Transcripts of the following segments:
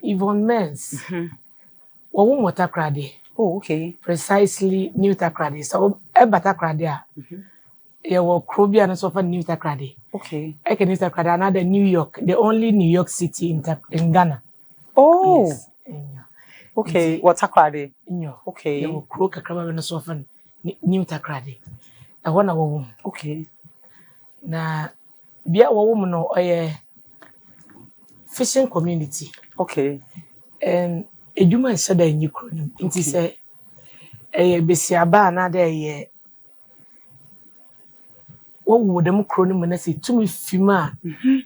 Yvonne Mens. Wo mo takrade. Oh, okay. Precisely New Takrade. So eba takrade ye wo krobia no so for New Takrade. Okay. I can New Takrade another New York, the only New York city in Ghana. Oh. Yes. Okay. What Takrade? Okay. Ye wo kro kakraba no so for New Takrade. I wanna wo. Okay. Na bia wo wo no oye fishing community. Okay. And eduma nse da nyi kro nim. Nti se besiaba na da ye wo dem kro nim na se tumi fima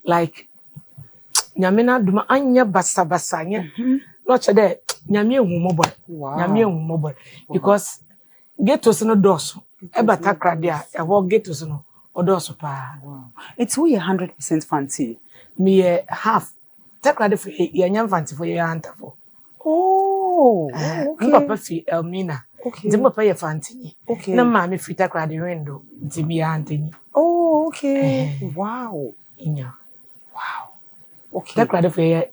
like nyame na duma anya basa anya no che de nyame ehumobor nyame ehumobor because getos no doso e bata krade a e wo getos no odoso pa. Wow. It's we 100% fancy. Me half takrade for ye nyam fancy for ye antafo. Oh, okay. Papa fi Elmina. Okay. Nti papa ye fanti. Okay. Na mama fi takrade window nti bi antini. Oh, okay. Wow. Inyo. Wow. Okay. Takrade for ye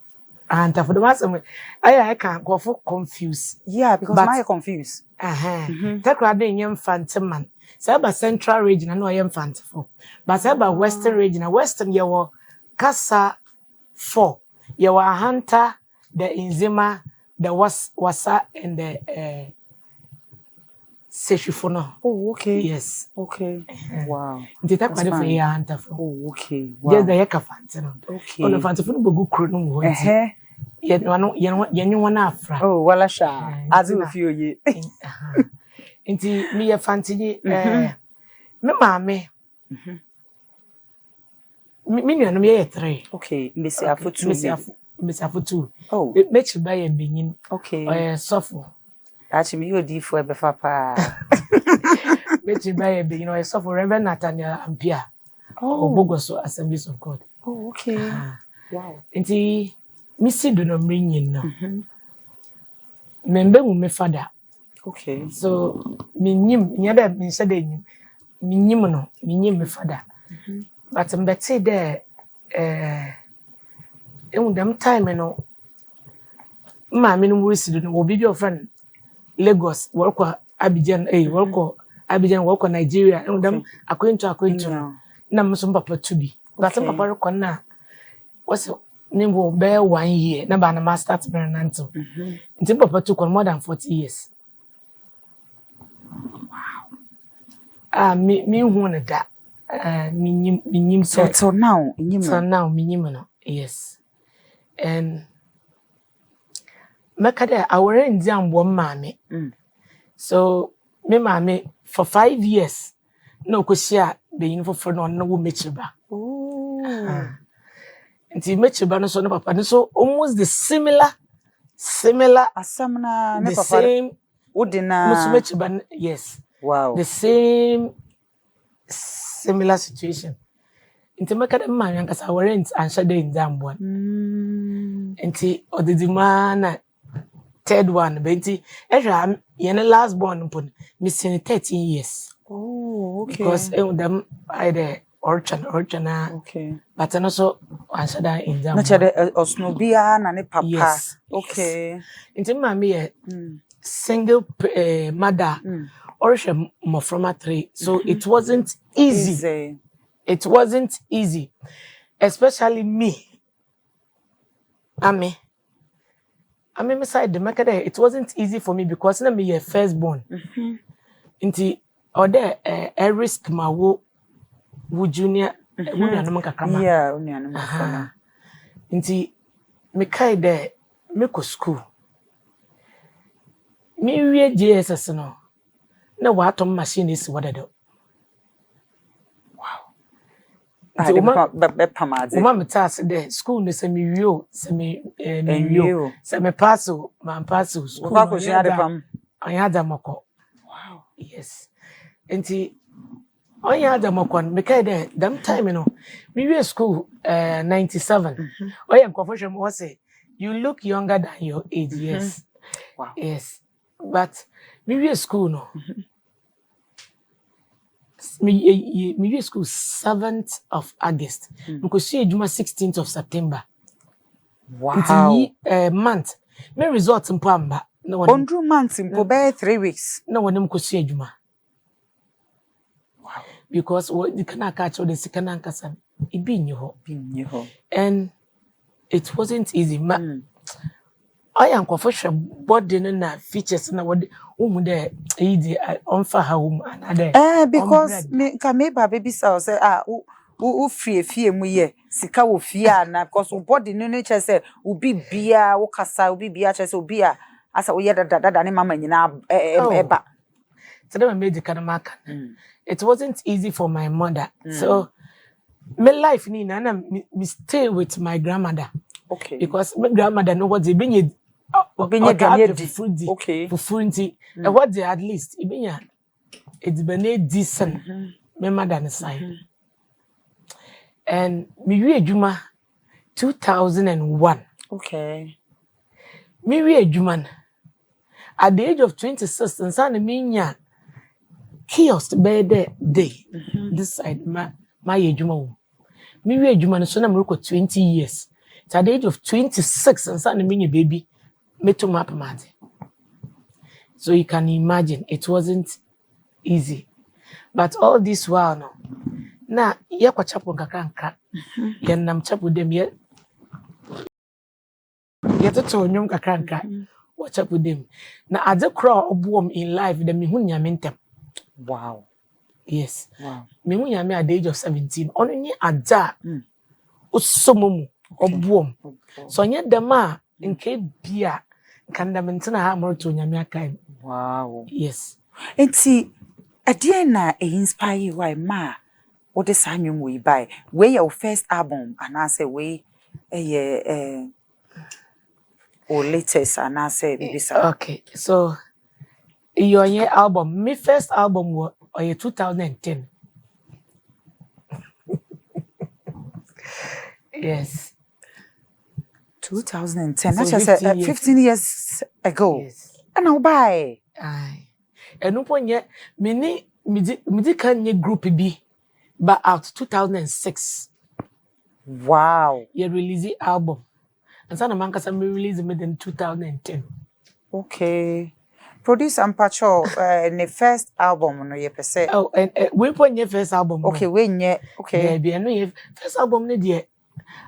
antafo. The one I can go for confused. Yeah, because I confused. Takrade nyam fanti man. Say ba Central region na yam fanti for. But say ba Western region, Western ye wo Kasa 4. Ye wo Ahanta, the Inzima, the Wasa and the Seshifono. Oh, okay. Yes. Okay. Wow. Nti takwade for ye anta for. Oh, okay. Wow. Just the yekafante no. Okay. Ono fante for no bogu kro no ho nti. Ye wana afra. Oh, wala sha. Azu ofio ye. Nti me ye fante ni me maame. Me nua no me ye 3. Okay. Mbesi afotu. Mbesi afotu. Oh. Mechi ba ye benyin. Okay. Sofo. Achi me odi fo ebefa pa. Mechi ba ye benyin sofo Reverend Nathaniel Ampia. Oh. Obogoso Assemblies of God. Oh, okay. Wow. Nti misi do no mrinyin no. Membe mu me father. Okay. So minyim nyada me nse da nyim. Minyim no, minyim me father. But mbete there them time no maame no wuri sido no obi bi ofan Lagos work Abidjan work Nigeria them akwentu na mso papa to be but papa rekon na was nimbo be 1 year na ba na master to nanto nti papa to kon more than 40 years. Wow. Me hu na da minyim so now minyim no. Yes. And mekade awore ndi ambo maame. So me maame for 5 years no kosia be yin for no wo mechiba. Oh. Nti mechiba no so no papa no so almost the similar asamna the papa same udina mechiba. Yes. Wow. The same similar situation. Nti mekade maame ankasa awore ansha de ndi ambo. Nti odidima na third one benti ehwa yene last born mpon missing 13 years. Oh, okay. Because them either orchan okay. but also answer in them. Na chede osnobia na ne papa. Yes. Okay. Nti mama ye single mother or from 3. So it wasn't easy. It wasn't easy. Especially me. Ame me side the market it wasn't easy for me because na me firstborn. Nti ode risk ma wo junior unuanum kakama. Yeah, unuanum kakama. Nti me kai de me ko school. Me wie JSS no. Na wa atom machine is wadado. Uma metase de school ne se mi wio se mi wio se me passo man passo school ko shia de pam anya moko. Wow. Yes. Enti anya moko me kai de them time no mi wio school 97 oya nkofo mo say you look younger than your age. Yes. Wow. Yes. But mi wio school no me school 7th of August. Because she Juma 16th of September. Wow. Month. Me result mpo amba. Na Ondru months mpo be 3 weeks. Na wonim kosi adwuma. Wow. Because what you cannot catch all the sikana nkasa. Ibi nyi ho. And it wasn't easy. I am confession body na features na what de easy on for home another. Because me ka me ba baby say wo fie mu ye sika wo fie na because wo body no che say obi bia wo kasa obi bia che say obi a asa wo ye dada ne mama nyina eba. So that made the kanamaka. It wasn't easy for my mother. So my life ni na me stay with my grandmother. Okay. Because my grandmother know what they bring okay. Fufunti. And what they at least it's been decent. My mother side. And me we juma 2001. Okay. Me we juma at the age of 26 and son me kiosk by the day. This side my juma. Me we juma so na me 20 years. It's at the age of 26 and son me baby me to map mate. So you can imagine it wasn't easy. But all this while no. Na ye kwa chapo kakranka. Ye nam chapo dem ye toto nyum kakranka. Wa chapo dem. Na ade kra obuom in life dem me hu nyame ntem. Wow. Yes. Wow. Me hu nyame at the age of 17. Onu ni ada. Osomomu obuom. So nye dem a nke bia kanda mentina ha moto nyame akai. Wow. Yes. Enti adie na inspire why ma what is anwum we buy where your first album and I say we or latest and I say bibisa. Okay. So your year album, my first album was 2010. Yes. 2010. So That's just 15 years ago. Yes. And I'll buy. Aye. And no point yet, me kanye group be but out 2006. Wow. You release the album. And some man can release it in 2010. Okay. Produce and Pacho the first album no ye per se. Oh, and we point your first album. Okay, when ye okay. Yeah, no ye first album ne dear.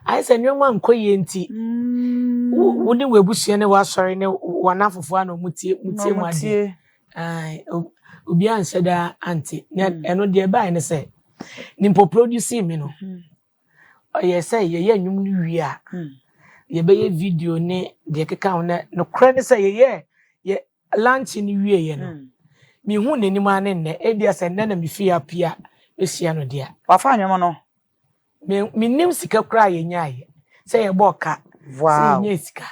I said no man koye nti. Wodi webusu ne wa sori ne wanafofo ano mutie mu ade. Ai obi anse da anti. Eno de ba ne say. Nimpo producing me no. Ye say ye nwum no wi a. Ye be ye video ne de keka one no kra ne say ye lunch ni wie ye no. Me hu nanim ane ne e dia say na me fia pia esia no dia. Wa fa anwom no. Me nim sika kra ye nyaaye. Say ye boka. Wow. Say ye sika.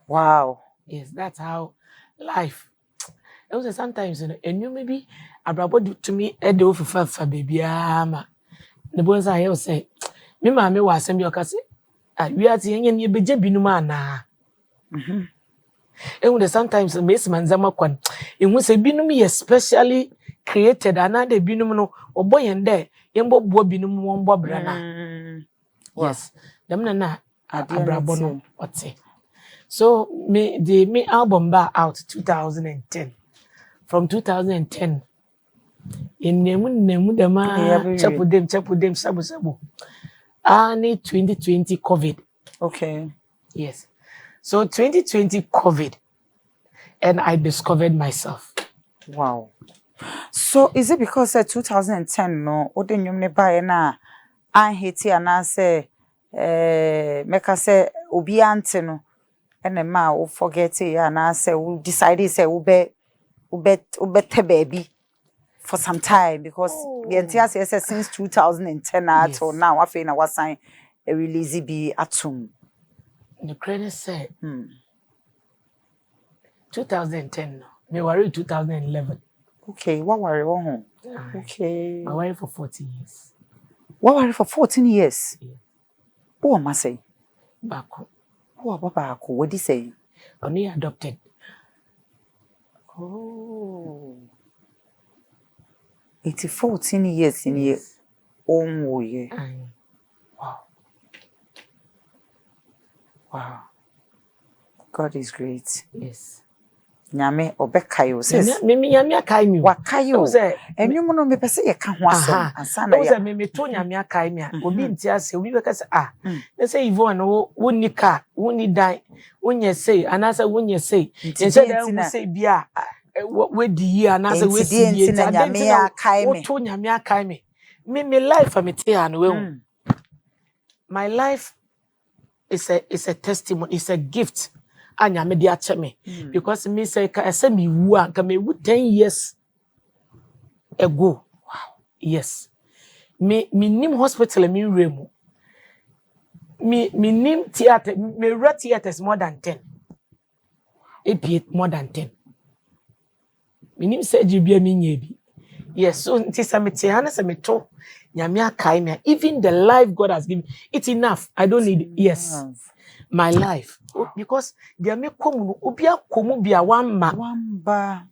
Wow. Yes, that's how life. It was sometimes and you maybe abrabo to me e de ofufa baby ama. The boys I hear say me ma me wa asem bi okase we ati yen ye beje binum ana. And sometimes Miss Manzama kwan in say binum ye specially created another binum no oboy and there yembo bo binum won bo brana. Yes. Them na abrabo no ote. So me album ba out 2010. From 2010 in nemu dem chapu dem sabu. Ani 2020 COVID. Okay. Yes. So 2020 COVID and I discovered myself. Wow. So is it because 2010 no ode nyum ne bae na an hiti ana say meka say obi ante no ene ma wo forget ya na say we decide say we te baby for some time because the entire say since 2010 until now I feel na was sign a release be atum. The credit said 2010 no. Me worry 2011. Okay, what worry one? Okay. I worry for 14 years. What worry for 14 years? Yeah. Who am I say? Bako. Who are Bako? What do you say? Only adopted. Oh. 14 years in your own way. Wow. Wow. God is great. Yes. Nyame obekayo sis. Me nyame akai mi. Wakayo. Enwum no me pese ye ka ho asem ansana ya. Me to nyame akai mi a. Obi nti ase, obi beka se na say Yvonne wo ni car, wo ni dan, wonye say, anasa wonye say. Ense da wo say bia we di yi anasa we si yi. Nti nyame akai mi. Wo to nyame akai mi. Me life am te an we. My life is a testimony, it's a gift. Anya me dia che me because me say ka ese me wu an ka me wu 10 years ago. Wow. Yes. Me nim hospital me remu. Me nim theater, me read theaters more than 10. More than 10. Me nim surgery bia me nye bi. Yes, so nti sa me te ha na sa me to nyame akai me. Even the life God has given, it's enough. I don't need yes. My life because they make komu obia komu bia wamba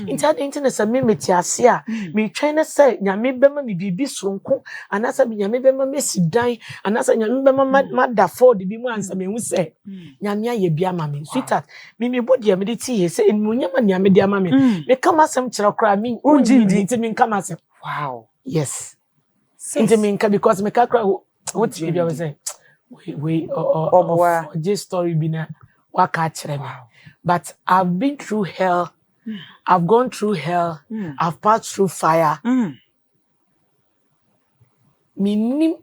internet say me metiase a me twene say nyame bema me bibi sonko anasa me nyame bema me sidan anasa nyame bema mada ford bi mu ansa me hu say nyame aye bia ma me sweetheart me body me de ti he say enmunyama nyame de ama me me kama asem kira kra me unjindi nti me kama asem wow yes nti me nka because me ka kra what bia we say we this story bina waka kire me but I've been through hell. I've gone through hell. I've passed through fire. Minim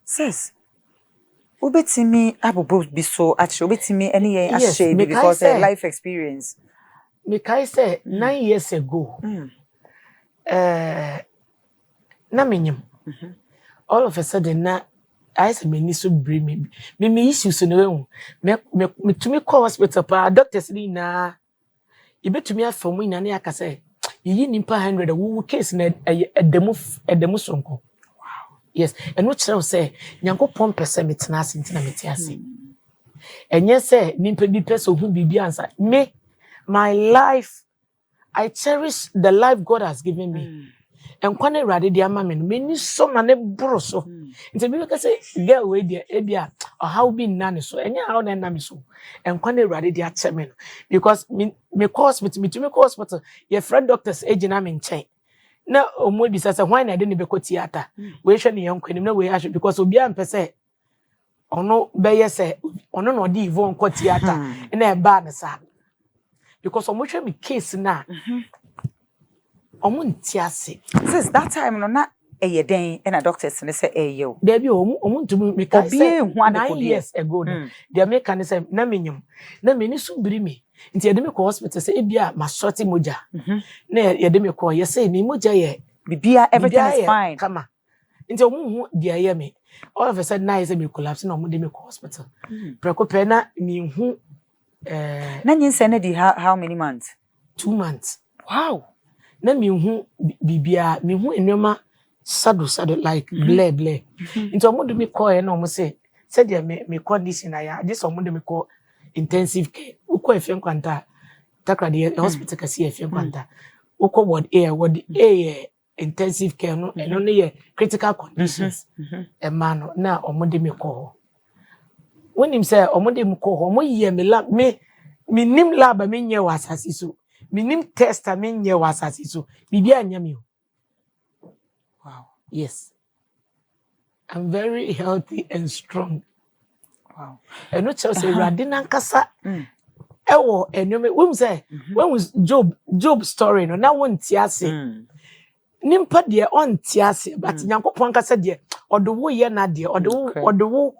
says obetimi abobo bi so actually obetimi any ashade because life experience. Mekai say 9 years ago. Na minim. All of a sudden na I say me so bring me issues no me to me call hospital pa doctors ni na e betumi afam ina na aka say yi nimpa 100 wo case na edemu sonko wow yes and what shall say nyankopon pese metena ase ntina meti ase enye say nimpa bi pese ohu bibi ansa me my life I cherish the life God has given me. And kwane rade di ama me no ni so ma ne boro so nti bi ka say girl we dia e bia how be nane so enya how na me so and kwane rade di ache me no because me course me to me hospital your friend doctors agina me nchen na omo bi say why na de ne be ko theater we hwe ne yankwanim na we ahwe because obi am pese ono be yese ono no di Yvonne ko theater na e ba ne sa because omo hwe me case na Omuntiase. Since that time no na eye den and a doctor say eyo. There be omuntu me ka say 9 years ago. There make can say na menyum. Na meni so biri me. Nti yede me ko hospital say e bia ma short moja. Na yede me ko ye say ni moja ye bibia everything is fine. Kama. Nti omu dia ye me. All of a sudden na say me collapse na omu de me ko hospital. Preko pe na mi hu na nyinse na di how many months? 2 months. Wow. Na mi hu bibia mi hu enema sado like bleh nti omodo mi call na omo say dia me condition aya this omodo mi call intensive care uko efe nkwanta takra the hospital kasi efe nkwanta uko ward A intensive care no eno ne ye critical conditions e man na omodo mi call when him say omodo mi call omo ye me lab me nim lab me nye wasasi so minim testament ye wasasi so bibia anyame. Wow. Yes. I'm very healthy and strong. Wow. And what say radina nkasa ewo enome when say when was Job story no na won tiase nimpa de on tiase but nyankopon nkasa de odowo ye na de odowo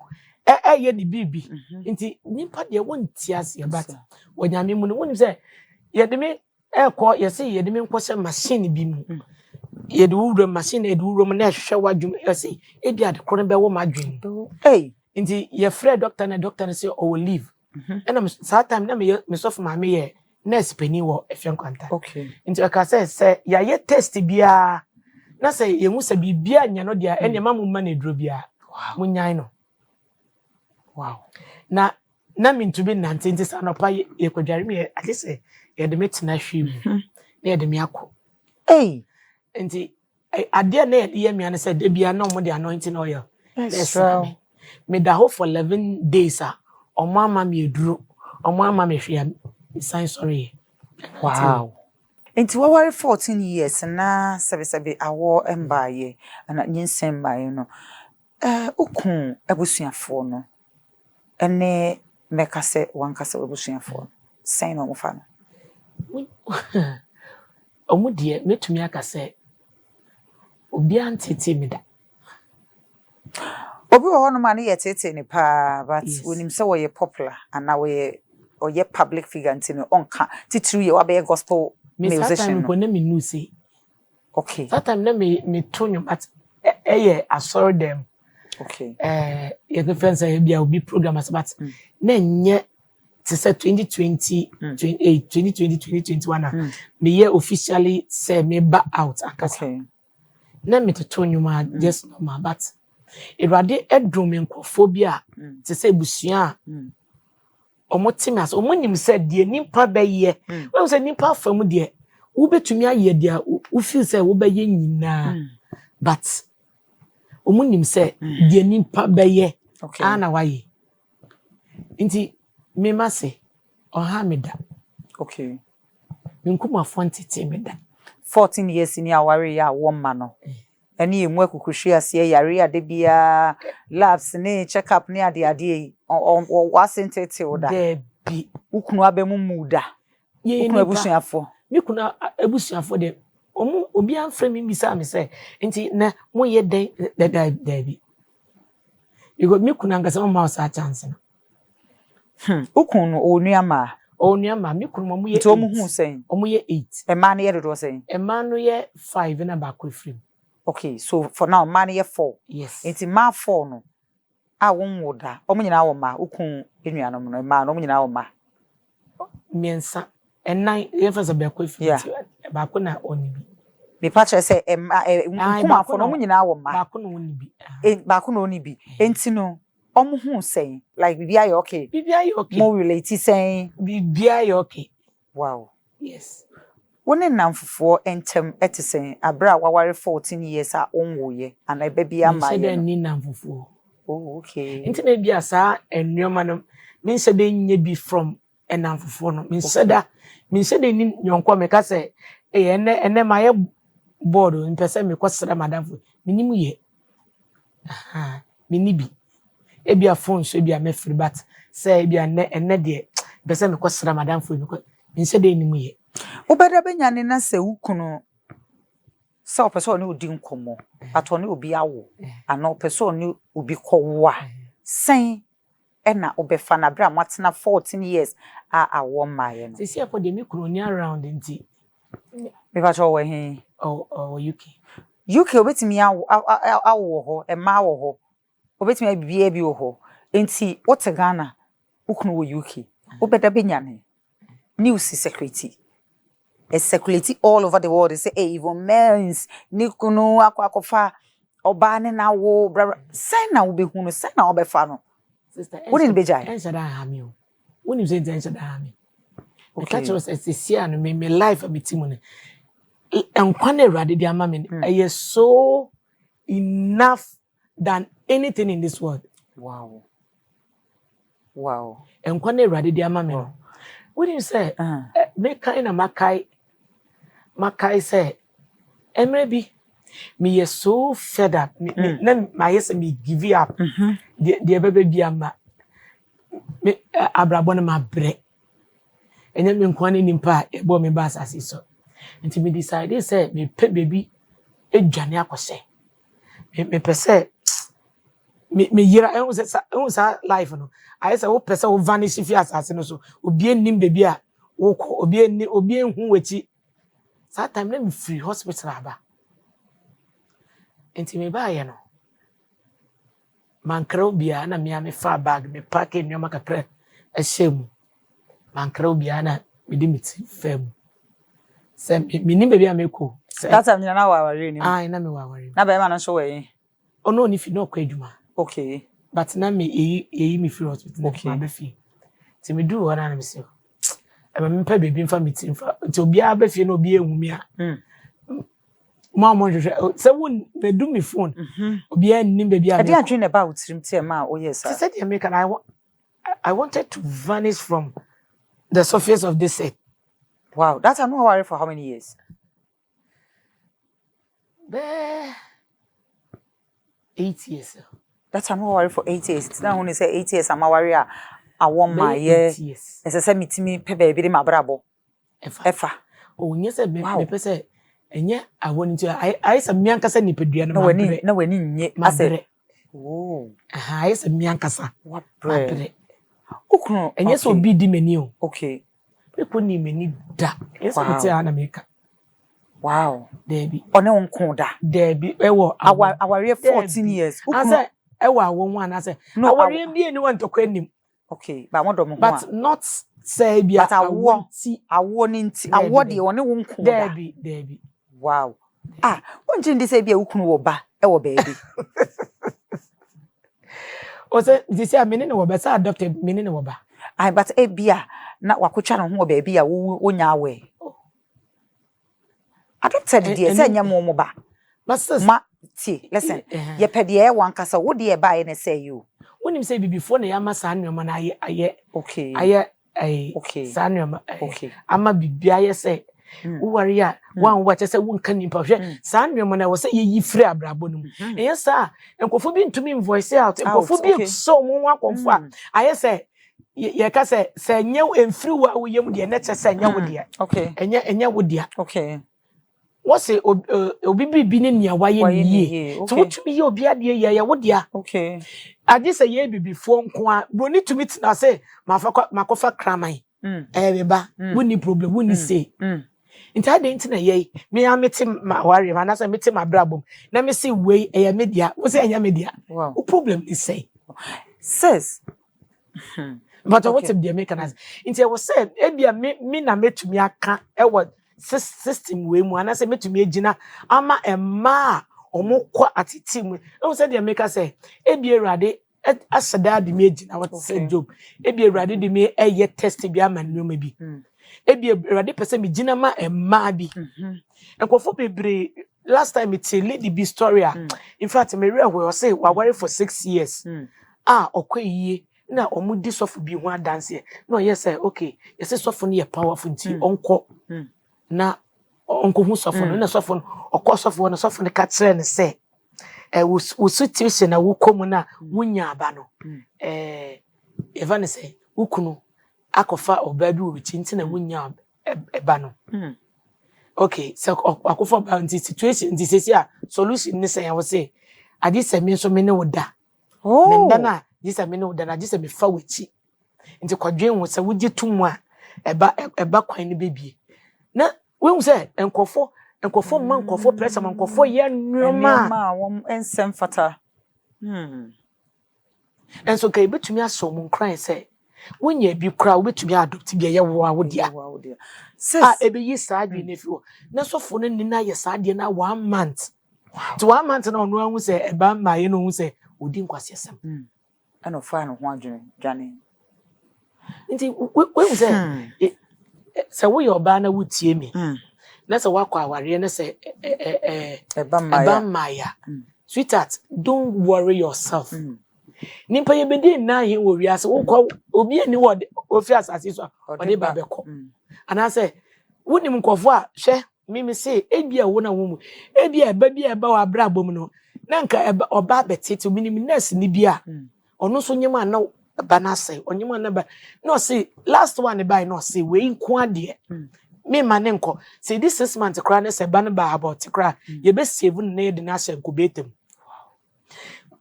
ye di bibi nti nimpa de won tiase but wonyame mu no won say yede me eko yesi yede me nkwose machine bi mu yede wuro machine yede wuro na hwehwe wadwum yesi e bia de koro be wo madwum nti ye frɛ doctor na say o will leave and am that time na me sof ma me ye nurse pani wo efian kwanta okay nti aka say ya ye test bia na say ye hu say bibia nya no dia ene ma mu ma na duro bia mu nyan no wow na me to be 19 sa no pa ye kwadware me at least ye de metina hwim na ye de me akọ nti ade na ye me an say de bia na mo de anointing oil that's right me da ho for 11 days omo ama me eduro omo ama me hwea sign sorry. Wow. Into what 14 years na sebe awo embaye na nyinsem baye no. Ukun ebusuafo no. Ene mekase wankase ebusuafo. Sen no fa no. Omo de metumi akase obi antete me da. Obi wo no ma ne yetete ni pa but wonim se wo ye popular and now we or ye public figure ntino onka titru ye wa be gospel musician no me nu say okay that time na me tonyo at asoro dem okay ye go friends say bia obi program as but na nye to say 2020 2021 me ye officially say me back out akasa okay na me to tonyo ma just normal but Erade edrum nkofobia te say busua omotim as omonim said de nimpa beye when say nimpa fam de wo betumi aye de wo feel say wo beye nyina but omonim say de nimpa beye ana waye nti me mase oha me da okay nkuma fontete me da 14 years ni aware ya wo ma no eni emu akukuhwe ase yare ade bia labs ne check up ne ade o wasentete oda de bi ukunu abemu muda ukunu abusuafo mi kuna abusuafo de obi anfrɛ mi bisa me sɛ nti na mo ye den da bi because mi kuna ngasa mo ma sa chance no ukunu onuama mi kuna mo ye to mo hu sen omo ye 8 e ma ne ye dodo sen e ma no ye 5 na ba ko free. Okay, so for now, man ye 4. Yes. It's ma 4 no. A won woda. Omo nyina wo ma, ukun enuanom no ma no omo nyina wo ma. Miensa. Enan ye fa be ko free. Ba ko na onibi. Me pa che say ukun afo no omo nyina wo ma. Ba ko na onibi. Ba ko na onibi. Enti no, omo hu sen like bibia ye okay. Bibia ye okay. Mo relate sen bibia ye okay. Wow. Yes. Wone namfofo entem etisen abra waware 14 years a onwo ye ana bebia ma ye. Se ni namfofo. Oh okay. Enti na bia sa enwoma no min se de nye bi from enamfofo no. Min se de ni nyonko me ka se ene ma ye board mpese me kwosra madamfo. Minim ye. Aha. Minibi. Ebia phone so ebia me free but say ebia ene de mpese me kwosra madamfo min se de nimu ye. Obeda benyane na se ukunu se opeso ne odi nkomo ato ne obi awo ana opeso ne obi kowa sen ena obefa na bra matena 14 years a awo maye no se for the micro ni around nti me ba cho we hin UK obetimi awo ho e ma awo ho obetimi abibia bi wo ho enti wote Ghana ukunu wo UK obeda benyane news security circulating all over the world. They say, hey, even men's Nikuno akwakofa obane na wo bra say na wo be hunu say na wo be fa no sister wouldn't be jai ensa da ha me o woni say ensa da ha me o catch us as see an me life abitimu ne enkwane awrade di ama me is so enough than anything in this world. Wow enkwane awrade di ama me no what do you say me kind na makai say emre bi me is so fed up na my yes me give up the baby bi ama me abrabo na mabre enya me nkwane nimpa e bo me ba asase so nti me decide say me pe baby edwane akose me pese me yira ehun sa life no I say wo pese wo vanish fi asase no so obi enim baby a wo obi enhu wachi that time let me free hospital aba enti me ba ye no mankra obia na me fa bag me pack nyoma kakra ehemu mankra obia na me di miti fam se me nim baby ameko that time na waware ni na me waware na be ma no so we ono ni fi no kwa adwuma okay but na me eyi me free hospital okay ma be fi ti me do one na me say me mpa baby mfa miti mfa ti obia ba fi na obi ehumi a mama say won be do me phone obi an baby I didn't dream about trim ma oh yes sir. She said I wanted to vanish from the surface of this earth. Wow, that's a no worry for how many years? 8 years. That's a no worry for 8 years. Now when you say 8 years, I'm a warrior. I want my year. Yes. As I said, me to me, baby, my bravo. Efa. Oh, yes, me person. And yet, I want to. I some Miancasa Nipedia. No, when in I said, oh, I said Miancasa. What bread? Okay, and yes, will be the menu. Okay. People need me that. Yes, I say America. Wow, Debbie. On on conda. Debbie, our 14 years. I said, I one. I said, no, I will be anyone to quit him. Okay, but not say, but I want the only one. Debbie. Wow. Ah, one thing they say be a ukunu ba, baby. Was it this year meaning or better adopted meaning or ba? I but a beer, not wakuchan who baby a wonya way. Adopted dear, send your momoba. Ma, see, listen, ye pedia one casa, what dear buy and say you. When you say before the Yamasan, man, I okay, okay, Sanyam, okay, I'ma be I say. Warrior, one what I said, one can improve. Sandra, when I was saying ye free abrabonum. Yes, sir, and for being to me voice out, and for being so one confirm. I say, ye can say, no and through what we young dear, let's say, no, dear. Okay, and ya would dear. Okay. What's it? Obi been in your way ye. So what to be your beard, ya would dear. Okay. I did say ye before, we need to meet, I say, my coffee crammy. Eba, wouldn't problem, wouldn't say. Inta de ntina ye me a meti ma ware ma na say meti ma brabom na me see we e media wo say enya media wow problem is say says but what if the mechanize inta wo say e bia me na metumi aka e wo system we mu na say metumi agina ama emma omukwa atiti mu e wo say the maker say e bia urade asada de me agina what say job e bia urade de me eye test bia ma nnoma bi ebi erade pese me gina ma emma bi enkofo bebre last time it's a lady be story in fact me real we say we worry for 6 years okoyiye na omudi sofu bi ho dance no yes say okay yes sofu no ye powerful nti onko na onko hu sofu no na sofu okọ sofu no sofu no ka kire ne say wo situation na wo komu na wunya aba no even say ukunu akofa obabi wo chinti na wunya eba no okay so akofa ba situation this is ya solution ni say ya wo say adi se me so me ne woda me ndana this me ne woda na this me fa wachi nti kwadwen wo say wugi tumu a eba kwan ni bebie na we say enkofo man nkofo pressure man nkofo ye nneoma won ensem fata enso kai betumi aso mu nkran say when ye be crowd betumi adopt be ye wo awodia ebe yi saadwe na fi wo na sofo no nina ye saade na 1 month to 1 month na ono hu say eba ma ye no hu say odi nkwasiesem ana fa no ho adwene dwane nti we say say we oba na wutie mi na say wakọ aware na say eba maya sweetheart don't worry yourself nimpa ye bedi na he wo wiase wo obi ani wo ofi asase so ode ba beko ana say wonim nkofo a hwe mimi say ebia wo na wo mu ebia eba bia eba wa bra bom no na nka oba betete obi nim nurse ni bia ono so nyema na ba na say onyema na ba no say last one by no say we nko ade me mane nko say this 6 months kra na say ba na ba about kra ye be save na ye de na say nkubetem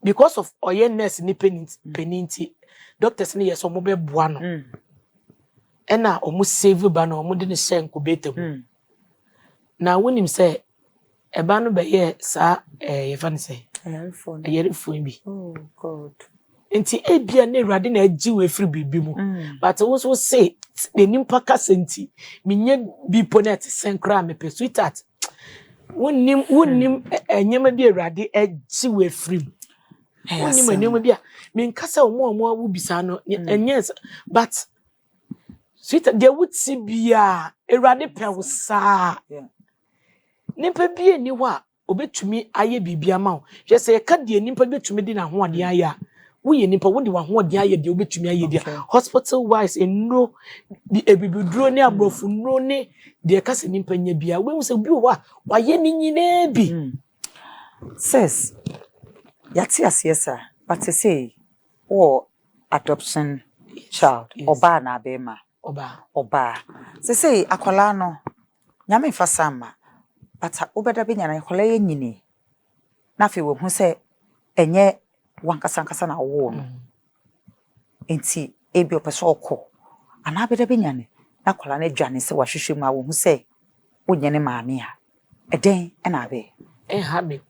because of oyeness ni peninti doctors ni yeso mo be boa no ena omu save ba na omu de ne hye nkubetem na wonim say eba no be ye sa ye fa ne say phone bi oh god enti ebia na urade na agi we free bibi mu but wo so say the nimpa kasenti minye bipo net senkra me pe sweetheart wonim enyema bi urade agi we free wonim enyema bi a me nkasa omo awu bisa no enyes but sweetheart there would see bia urade pe wo saa Nimpa bi ni ho a obetumi aye bibia ma wo. Je se ka de nimpa betumi di na ho ade aye a. Wo ye nimpa wo de wa ho ade aye de obetumi aye dia. Hospital wise enro di ebibiduro ne abrofu nro ne de ka se nimpa nya bia. Wo se bi wo a wa ye ni nyina bi. Says yati asiesa but to say or adoption child oba na bema oba say akola no nyame fasama but obeda be nyana akola ye nyini na fe wo hu say enye wankasa na wo no enti ebi opeso okọ ana beda be nyane na akola na dwane se wahwehwe mu a wo hu say wonyene maame a eden na be ha me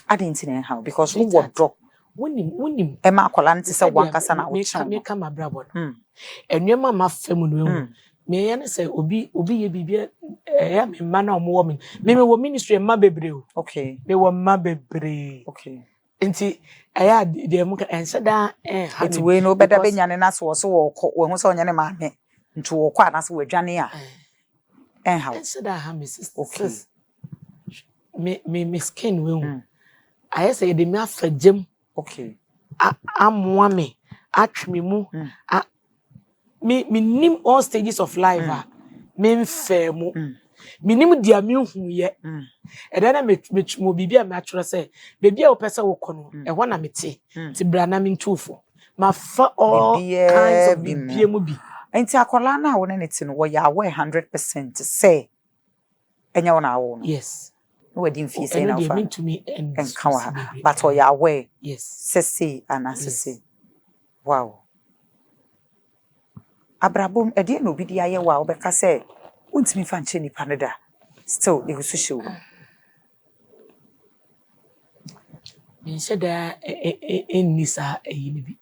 I didn't see how because who would drop winning Emma Colanti said one casana make come a brabo. And your mamma feminine. Me and say, Obi ye be a man or woman. Maybe what ministry and mabbe. Okay. They were mabbe. Okay. And see, I had the Amuka answer that it's way no better than an ass was so when was on your man into a quite as with Jania. And how said that, Mrs. Okay. Me skin will. I say the math for Jim. Okay. I'm woman. Ask me mu. Me name all stages of life. Me fair mu. Me name dia me hu ye. And then I me bibi a natural say. Baby a opesa wo kono. E ho na me te. Ti bra na me ntufo. Ma fa all kinds of bibi mu bi. Enti akola na wo ne ti no wo ya 100% say. Enya wo na wo no. Yes. No didn't feel say now mean to me and kawa but or your way yes sesi and asese wow abrabom e de no bi dia ye wa obeka say untimi fa nche nipa ne da still e go so show me said that en nisa eyi bi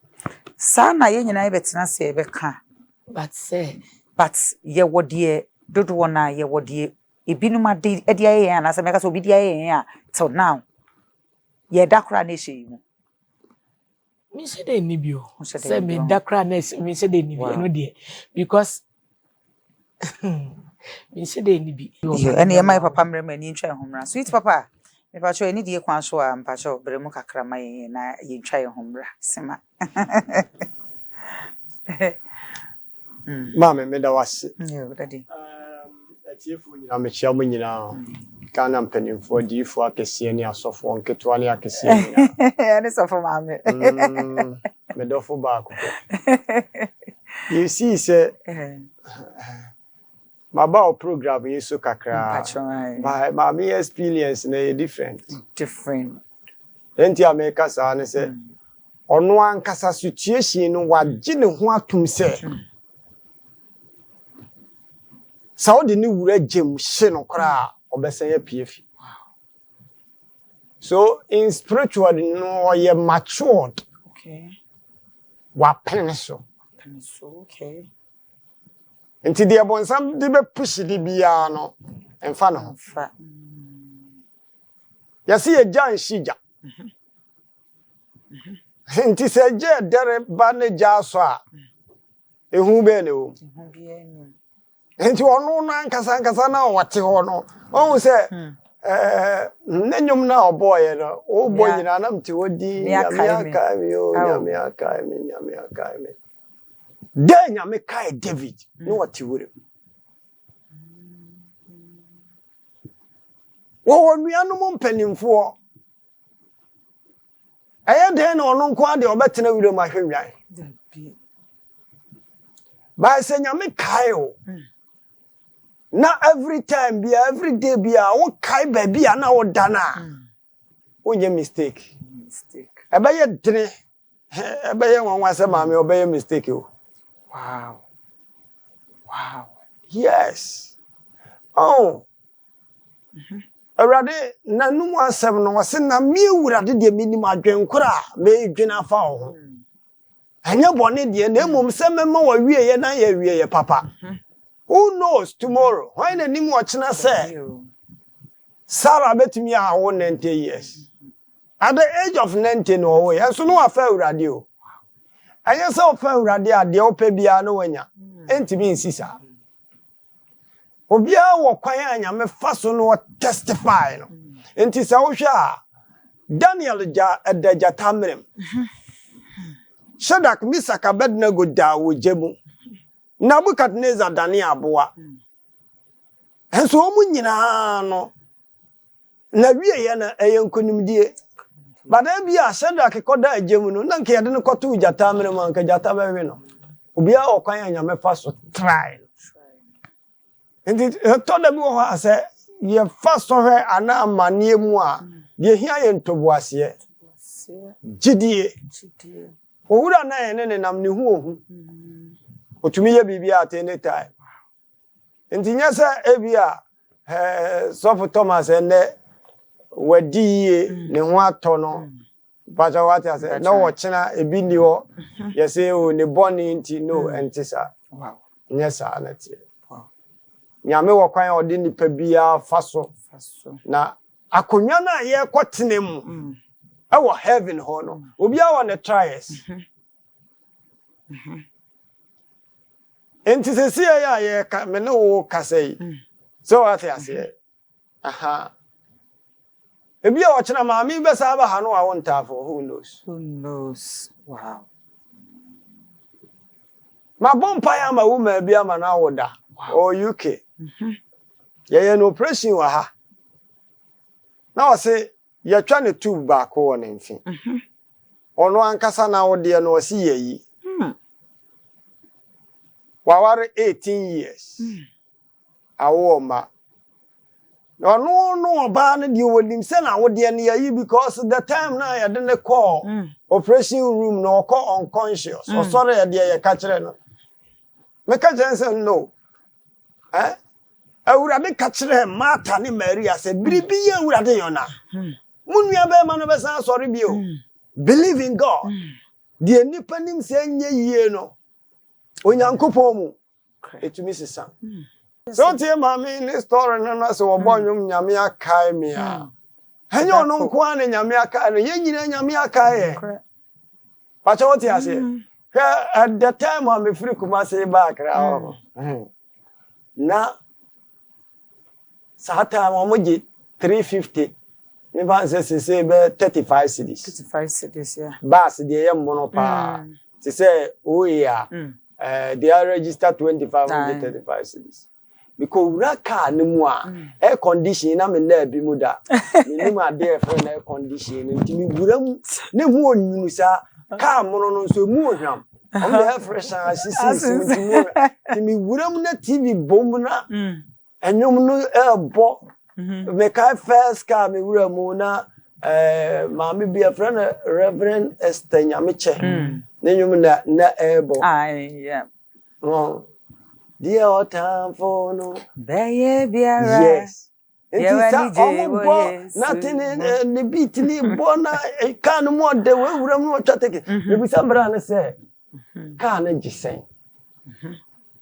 sa na ye nyina ye betena se e beka but say but ye wodie dodo na ye wodie ebinuma de aye ya na se meka so bi dia ye ya till now ye dakra na ehye mu me say dey ni bi o say me dakra na me say dey ni bi no dey because me say dey ni bi ene my papa mre mani ntwa homra sweet papa me pa cho eni die kwan so a mpa cho bre mu kakra ma ye na ye ntwa homra sema Mama me da wase yo daddy atiefo nyina me chia mo nyina kana mpanimfo diifo akese ni asofo nketo ani akese nyina ene sofo mame me dofo ba ko you see say my ba program yeso kakra my me experience na different enti America sa ne say ono ankasa situation no wagye ne ho atum say Saudi ni wura gem hye no kra obesen ya pf. So in spiritual no ye matured. Okay. Wa penso. Okay. Enti de bonsam de be push di bia no emfa no. Ya si ye jan shija. Enti se je dere ba ne ja so a ehu be ne o. Ehu bi enu. Enti ono na nkasa na wate ho no won se nanyum na oboye no o boy nyina na mte wodi nyameka mi de nyameka David no wate wure wo nuanu mo mpanimfo aye de na ono nko ade obetena wure ma hwenwan ba se nyameka o na every time be every day be a kai baby na wo dana onye mistake ebeye dene ebeye nwanwa se maame obeye mistake o wow yes oh awrade nanu asem no wase na mi awrade de minim adwenkora me dwena fa ho anya bone de na emom se mema wa wie ye na ya wie ye papa. Who knows tomorrow? When the name watching say Sarah bet me I won 90 years. At the age of 90 no way. And so no affair radio. And yes, so fair radio, the open piano when ya. Ain't me in Sisa. obia wo kwan anya me fa so no testify no enti sa wo hwe a Daniel ja edaja tamrem Shadrach Meshach Abednego da wo jemu Nebukadnezar dane aboa enso omu nyina no na wie ye na eyenkonimdie bada bia Shadrach koda ajemu no na nke yede ne koto jata amrem anka jata bawe no obia wo kwan anya me fa so try enti to da bi wo ha se ye fa so hwe ana amane mu a de hia ye ntoboase gidie owura na ye ne nam ne hu ohu otumi ye bibia at any time enti nya se ebia Sofo Thomas ene wadi ne ho ato no baja wati ase na wo chena ebi ni ho ye se o ne boni nti no entisa wow nya sa na tie wow nyame wo kwan odi nipa bia faso na akonya na ye kwotene mu ewo heaven ho no obi a won tries enti se sie ya ye ka me no wo kasei so what I say aha ebi a ochena maami be sa ba ha no a won tafo who knows wow ma bompa ya ma wuma bi ama na woda o UK ye no operation wa ha na o se ye twa ne tube ba ko won mfi ono ankasa na wode no o si yeyi waware 18 years awo ma no ba na di wonim se na wode ne yayi because the time na ya de ne call operation room no call unconscious o sorry ya de ya ka kire no me ka jense no awurade ka kire Martha ne Maria se biribi ye awurade yona munua be ma no be san sorry bi o believe in God de nipa nim se nye yie no onyankopon mu etumi sesa so tie mami ni story no so obonyum nyame akai me a enyo no nko an nyame akai no ye nyina nyame akai e pacha what you say at the time I'm free kuma say back na sata mo gi 350 me ban say be 35 cedis yeah bas de ye mono pa ti say oh yeah they are registered 2535 cedis because uraka ne mu a air condition na me na bi mu da me mu ade for na air condition nti mi guram ne hu onyunu sa ka mono no so mu ohwam am the fresh assisi nti mi guram na TV bom na enyum no ebo me ka first car me wura mu na maami bi a friend Reverend Esther Nyamiche ne nyum na ebo yeah no dear all time for no beye biara yes nothing in the beat ni bona kan mo de we wura mu twateke me bi sabra ne se kan gisen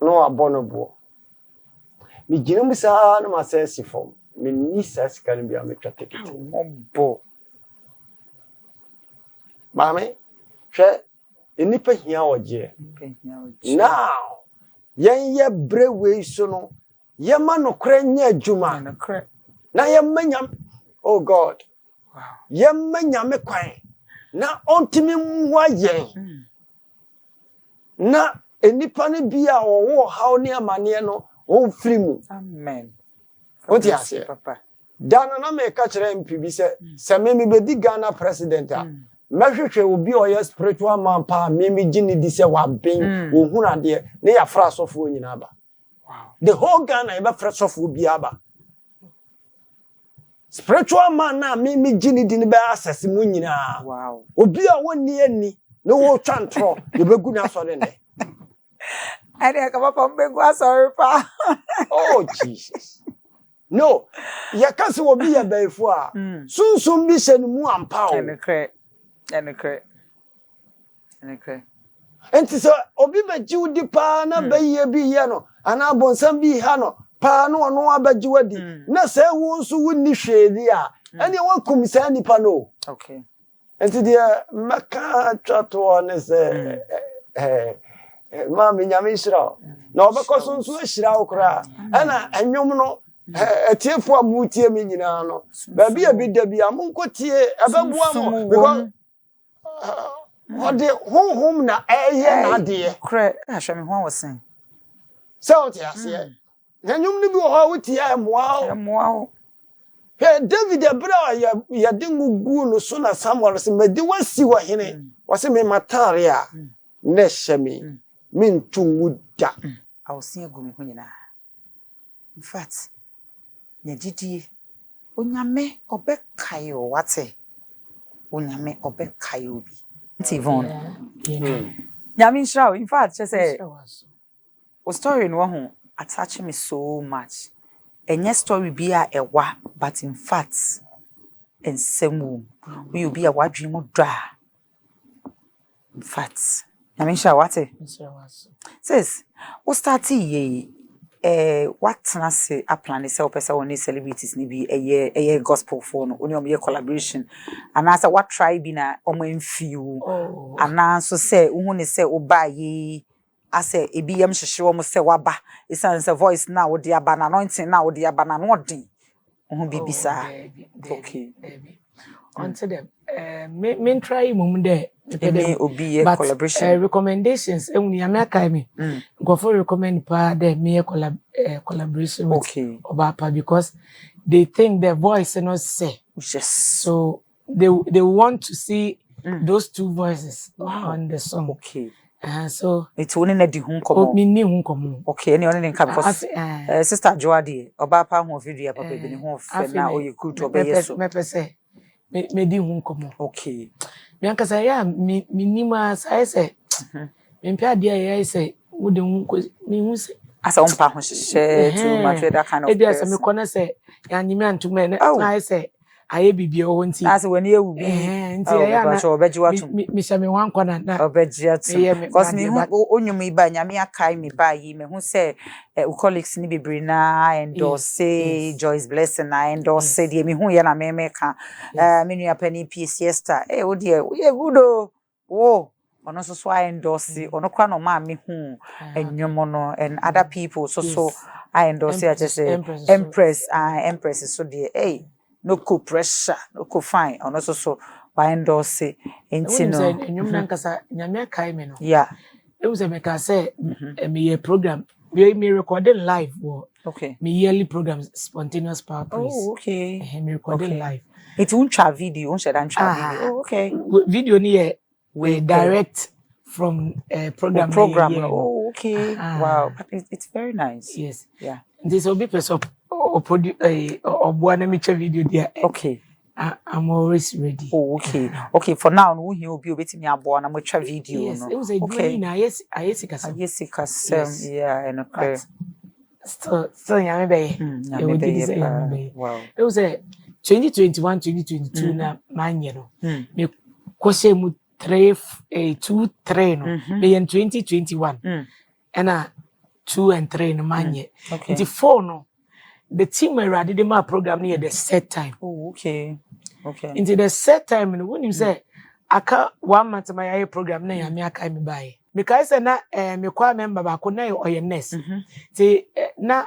no abono bo mi gina mu sa na ma se sifom me ni sas kan bi a me twateke bo mame hwe enipa hia oje now yen ye brewe so no ye ma no kra nya adwuma na ye manya oh God wow ye manya me kwan na ontimi mwa yen na enipa ne bia owo haw ne amane no o firi mu amen what you say papa dana na me ka kire mpibi se me bedi Ghana president a mehwehwe obi oye spiritual man pa me gini di se wa ben ohun ade ne ya fra sofo nyina ba wow the whole Ghana e be fra sofo bi aba spiritual man na me gini di ne be access mu nyina wow obi a woni ani ne wo twantro ye begu na so de ne ade ka papa mbegu asori pa oh Jesus no ya kasi obi ya baifu a sunsun bi se mu ampa o enekre enti so obi baji udi pa na baye bi ye no ana bonsam bi ha no pa no ono abaji wadi na se wo nso woni hwedi a ene wakum sa nipa no okay enti de maka twato ne se Mami nyame shira na obekọ so nso ahira okra ana enwom no etiefo amutie me nyina no ba bia bi da bia monkotie ababua mo because ode honhom na eye na de kra ahwe me ho wosen so te ase enwom no bi ho wotie amoa David ebra ya de ngugu no so na Samuel se medi wasi wo hene wase me matare a na hyeme min tunguda awose agumi ho nyina in fact nya didie onyame obekaye o wate onyame obekaye obi Tivon nyame nshraw in fact say o story no ho attach me so much enye story bi a ewa but in fact ensemu we obi a wadwen mu dra in fact nyame nshraw wate says o start ye what se a plan is opesa oni celebrities ni bi eye gospel for no oni omye collaboration anasa what tribe na omo mfiu anaso se uhu ne se oba ye ase ebi yam hyehye omo se waba isan voice na wo de aba na anointing na wo de aba na no den uhu bibisa okay onto them me try mum de obi ye collaboration recommendations ewuni ya me akai me go for recommend pa de me collaboration with Obapa because they think their voice not say yes so they want to see those two voices on the song okay so it's only na di hu komo me ni hu komo okay any only nka because sister Joadi Obapa hu video papa bi ni hu fe na oye good obeyeso me pese me di hu komo okay me anka say ya me nima say say me pia dia ya say wo de hu ko me hu say asa umpa ho hye too much that kind of person e dia say me kona say ya nyime antuma na say aye bibia ho nti asa wani ewu bi nti ya na obeji watu me sha me wan kona na obeji atu because me onyum iba nyame akai me ba yi me hu say colleagues ni bebre na endorse Joyce Blessing na endorse die me hu ye na me ka me nua pani Siesta wo die ye good wo ono so I endorse ono kwa no ma me hu enwom no and other people so I endorse I just say Empress so die no co pressure no co fine ono so I endorse entino enwom na nkasa nyame akai me no yeah it was a make I say me program me recording live okay me yearly programs spontaneous power praise okay me recording live it won't try video share and try video okay video ni we direct from program okay wow it's very nice yes yeah this will be person or produce or one amateur video there okay I'm always ready okay for now no he will be obetimi abo na mo twa video no it was a okay na yes yeah and okay so nyame be wow it was a 2021 2022 na manye no me kwose mu 3 no me in 2021 and 2 and 3 no manye the 4 no the team were did my program near the set time okay into the set time no when you say aka 1 month my program na ya me aka me buy because na me kwa member ba ko na oye nurse ti na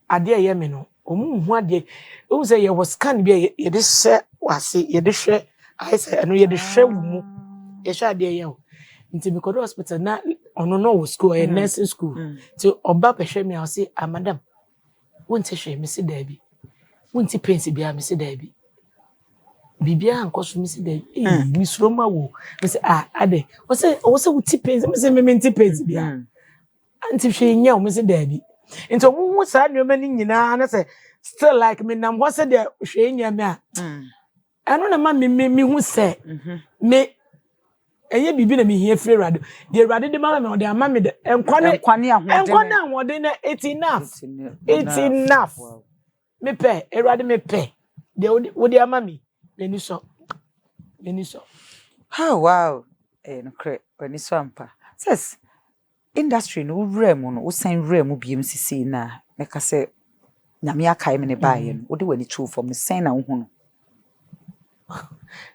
ade ye me no omu hu ade o say ye was scan bi ye de hye wase ye de hye I say no ye de hye mu ye hye ade ye o nti me ko hospital na ono no wo school ye nursing school ti oba pehwe me I say madam wonte hwe me se dabi wonte pensi bia me se dabi bibia ankoso me se dabi mi sroma wo me se ade wo se wuti pensi me se me nti pensi bia anti hwe nya wo me se dabi nti omu sa nneoma ni nyina na se still like me nam wo se de hwe nya me a eno na ma me hu se me eye bibi na me hia free radio de radio de mama me o de ama me de enkwane ahode na it's enough me pe radio me pe de wo de ama me ni so oh wow no cre ni so ampa says industry no wrem no wo san wrem biem sisi na me ka se nyame akai me ne bae no wo de wani true for me san na wo hu no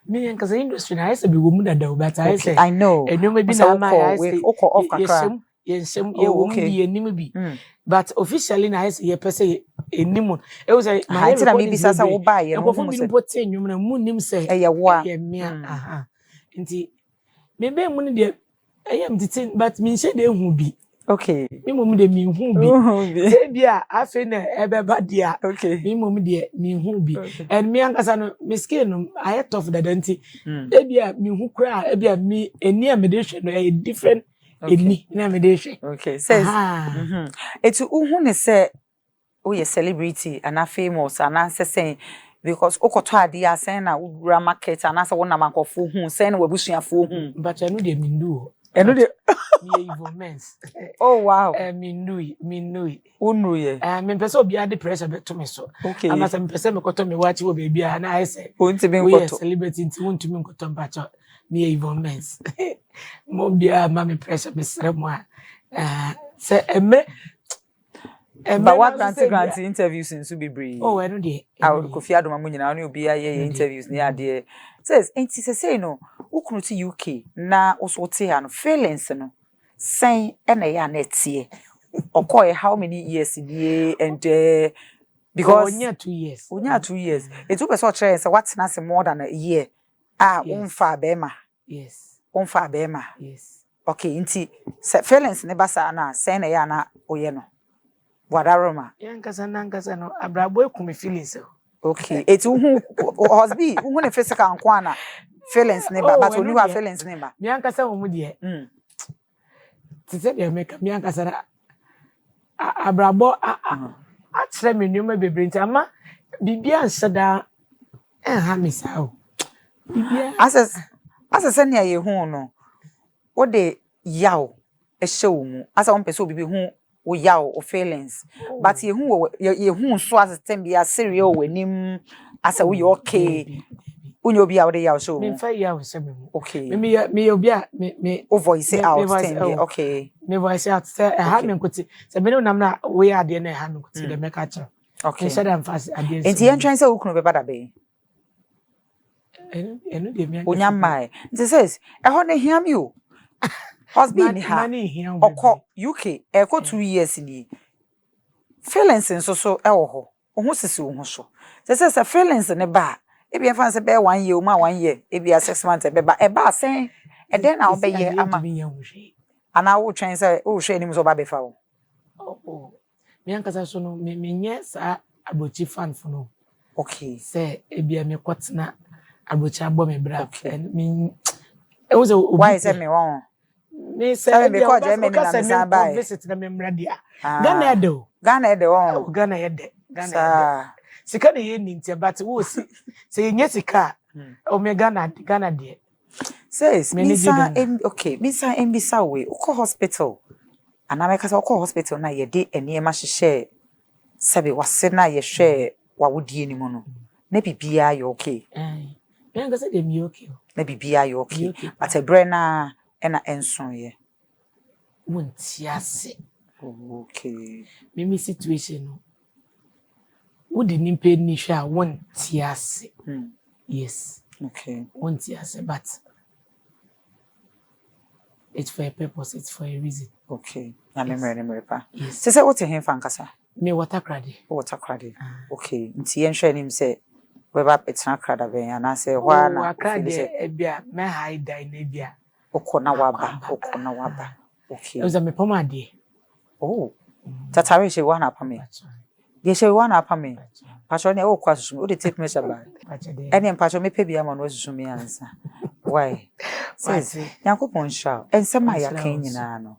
Me and cause industry na I say be woman that but I say I know. and you maybe So na I say off kakra. Yes, Oh, won't okay. be a be. But officially, na I say, ye per se, a nimon. It was a My na maybe sasa wo buy and no perform in put in you moon him say, wa. Aha. Inti, maybe money dear. I am the but me say they who be. Okay. Me mum de me who be. Say, dear, I fin ebe bad dear. Okay. Me mum dear, me who be. And me and Casano, Miss Kin, I had tough the denti. Ebia, me who cry, ebia me, a near meditation, a different. Okay. Okay. Says, it's who say, oh, you're celebrity and a famous and answer saying because Okoto dia saying na ura market and answer one man for who saying we bushia for who. But I know they mean do. I know they me evil men. Oh wow. Me nui. Unu ye. Me person be under pressure to me so. Okay. I'm as a person me koto me watch wo baby and I say. Won't be we celebrity nti won't me koto mpacho. Me evil men. Mo bia ma me pressure me sere mo a. Say eme but what grant interviews in Subi oh, I know the. I would Kofi Adoma Munina only be a interviews near dear. Says, ain't he say no, who to UK na also tea feelings no. Saying and a net ye. Or call how many years in ye and because near 2 years. Near 2 years. It took us such as what's nothing more than a year. Ah, unfa bema. Yes. Unfa bema. Yes. Okay, inti feelings never sana saying a yana oyeno. Wadaroma. Yankasa no abrabo ku me feelings. Okay. It's who husband who ne physical ankwana feelings never but only have feelings never. Me yankasa wo mu de. Tise de make me yankasa abrabo a kire me nyoma bebre nti ama bibia nseda ha me sao. Bibia asa ne ye hu no. Wo de yaw e hyew mu. Asa won pese obibi hu wo yaw o feelings but ye hu so as tem bia serious wanim asa wo okay unyo bia wo de yaw so me fa yaw se me okay me obi a me o voice out tem okay me voice out say ha me nkuti se me no nam na we ade na ha me nkuti de me ka kire okay me shada mfas ade enti yen twan say wo kunu be bada be enu de me onya mai nti says e ho ne hiam you husband ha okọ UK eko 2 years ni feelings nso so e wo ho ohun sisi ohun so se feelings ne ba e bia fan se be 1 year o ma 1 year e bia 6 months e be ba sen e den na obe ye ama ana wo twen se wo hwe ni so ba be fa wo oh me ankasa so no me nye sa abochi fan fo no okay se e bia me kwotena abochi abo me bra me e wo se why is me won me say because Germany na me visit na me mradia Ghana edo won Ghana yede sika na ye ni ntia but wo si say nye sika o me Ghana de says misa okay misa embisa we uko hospital ana me kasa uko hospital na ye de eniema hye sabe wase na ye hwe wawodie ni mu no na bibia ye okay me ngasa de mi okay na bibia ye okay but e bre na ena enson ye wontiase okay me situation no wodi nimpe ni hwe a wontiase yes okay wontiase but it's for a purpose, it's for a reason. Okay. Na memory pa. Se se wote hen fankasa. Me water crade. Water crade. Okay. Nti yen hwe nim se we ba petna crada ben ana se hwa na crade e bia me high die na bia. Okona waba. Okay. Oza me poma de. Oh. Tatare she wa na pa me. Ye she wa na pa me. Pacho ne o kwa susu. O de take measure ba. Ene pacho me pe bia ma no susu me ansa. Why? Says, Yankopon shall, and some my nyina no.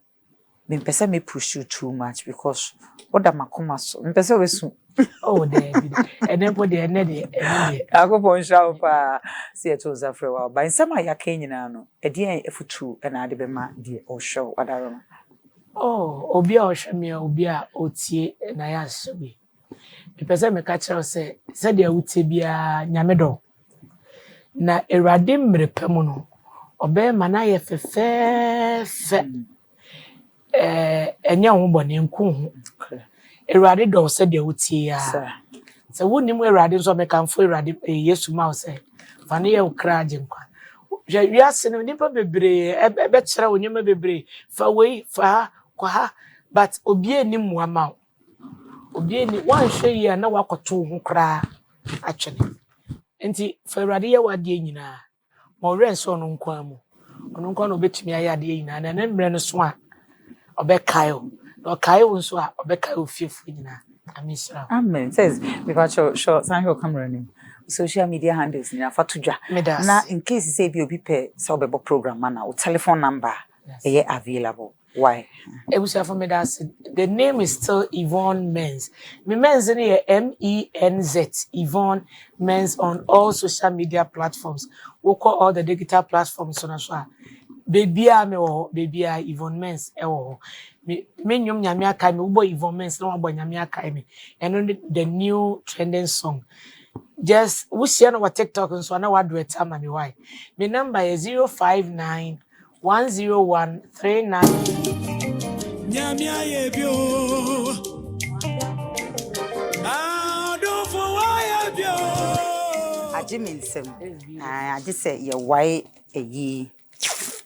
Me pesa me push you too much because what am I come so? Me pesa we soon. Oh, there, and then put the nedi. Yankopon shall pa see it was a free while. But in some my nyina no, a dear if true and I be ma dear or show what I don't. Oh, Obia or Shamia, Obia, Otie, and I ask me. Me pesa me catch her say, said there would be a Yamedo. Na eradim mrepemu no obe mana ye fefe enya ho bone nku ho erade do se de wotie ya sɛ wonim awurade nso mekamfo awurade yesu ma wo sɛ fa ne yɛ wo kra agye nkwa hwɛ wiase no nipa bebree ɛbɛkyerɛ wo nyɛma bebree fa wei fa ha kɔ ha but obi anim mmoa ma wo obi ani wanhwɛ yi a na wakɔto wo ho koraa atwene nti fa awurade yɛ wadeɛ nyinaa ma ɔwerɛ nsɛ ɔno nkwa mu ɔno nkwa na obɛtumi ayɛ adeɛ nyinaa na ne mmerɛ no so a ɔbɛkae wo na ɔkae wo nso a ɔbɛkae wo fiefoɔ nyinaa amisra Amen. Says because short sign your camera name. Social media handles ni afa tudwa. Na in case say be obi pe say obebo program na o telephone number yes. Available. Why? Ebusia for me that the name is still Yvonne Menz. Me Menz ni MENZ Yvonne Menz on all social media platforms. We call all the digital platforms on as well. Baby Yvonne Menz me nyom nyame aka me ubo Yvonne Menz na wabo nyame aka me and the new trending song just we share on TikTok and so na what do it am me why me number is 059 101 39 nyame ayebio do for why abio ajiminsem aje say ye why eyi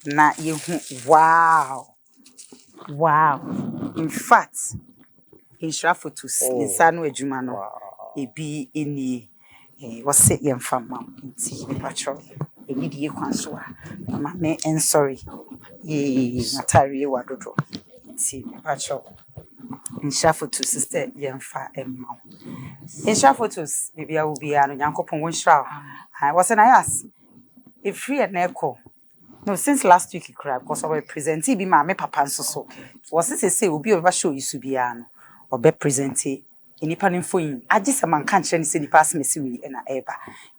na ye hu wow in fact in photos insano adwuma no ebi eni wose ye mfama nti patro eni die kwanso a mama me sorry ye matari wadodo nti patro in photos sister ye mfa emma in photos bibia wo bia no yankopon won hira I was an ayas if free and echo. No, since last week, because I was presenting be my papa and so. Was it say will be over show you subiano or be presenting any panning for you? I just a man can't change any pass me see and a eba.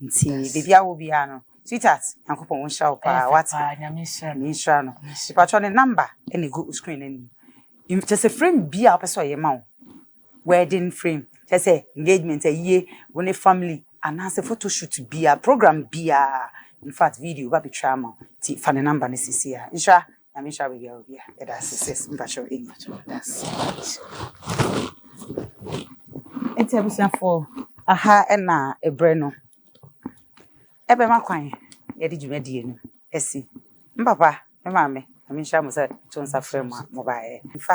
See, baby, I will be ano. Sweetheart, Uncle Pon shall what Mishano. If I turn a number, any good screen any. If just a frame be up as your mouth. Wedding frame, just say engagement a year when a family and as a photo shoot be a program be a. In fact, video ba be trauma. Ti fa ne number ne sisi ya. Insha, na me sha be ya obi ya. Eda success mpacho eni. That's. Enti abusia for aha e na ebre no. Ebe makwan ye di dwumadi enu. Esi. Mpapa, me mame, na me sha mo say tonsa frame mo ba e. In fact,